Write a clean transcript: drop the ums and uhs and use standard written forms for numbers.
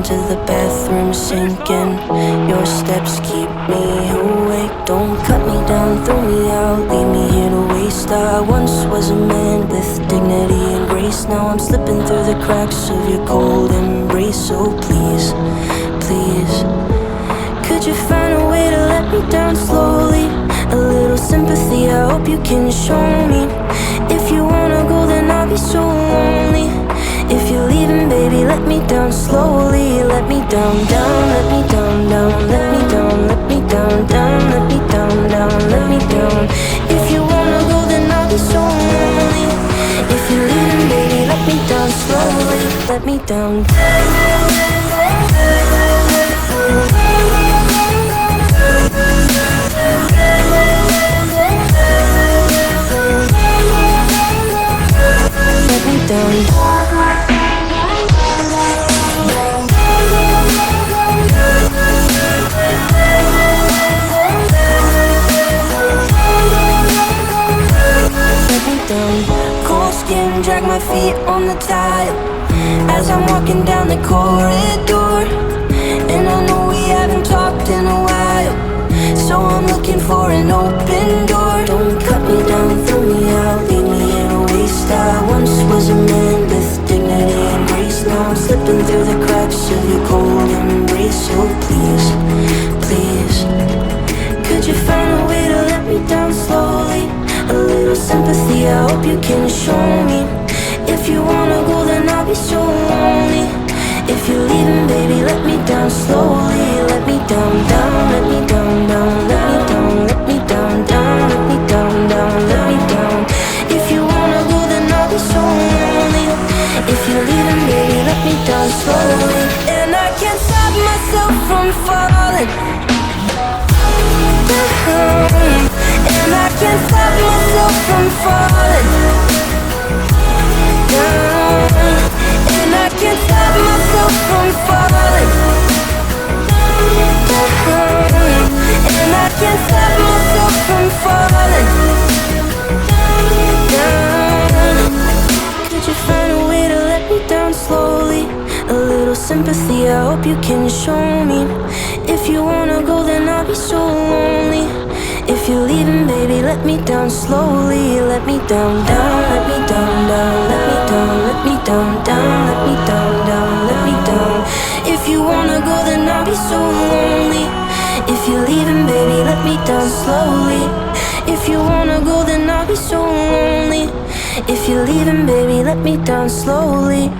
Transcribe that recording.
To the bathroom sinking, your steps keep me awake. Don't cut me down, throw me out, leave me here to waste. I once was a man with dignity and grace. Now I'm slipping through the cracks of your cold embrace. So please, please, could you find a way to let me down slowly? A little sympathy, I hope you can show me. If you wanna go, then I'll be so lonely. If you're leaving, baby, let me down slowly. Let me down, down, let me down, down, let me down, let me down, down, let me down, down, let me down. If you wanna go, then I'll be so lonely. If you're leaving, baby, let me down slowly. Let me down. Let me down. Cold skin, drag my feet on the tile as I'm walking down the corridor. And I know we haven't talked in a while, so I'm looking for an open door. Don't cut me down, throw me out, leave me in a waste. I once was a man with dignity and grace. Now I'm slipping through the cracks of your cold embrace. So please, please, could you find a way to let me down slowly? A little sympathy, I hope you can show me. If you wanna go, then I'll be so lonely. If you're leaving, baby, let me down slowly. Let me down, down, let me down, down, let me down, let me down, down, let me down, down, let me down. If you wanna go, then I'll be so lonely. If you're leaving, baby, let me down slowly. And I can't stop myself from falling down. And I can't stop myself from falling down. And I can't stop myself from falling down. And I can't stop myself from falling down. Could you find a way to let me down slowly? A little sympathy, I hope you can show me. If you wanna go, then I'll be so lonely. If you're leaving, baby, let me down slowly. Let me down, down, let me down, down, let me down, let me down, down, let me down, down. If you wanna go, then I'll be so lonely. If you're leaving, baby, let me down slowly. If you wanna go, then I'll be so lonely. If you're leaving, baby, let me down slowly.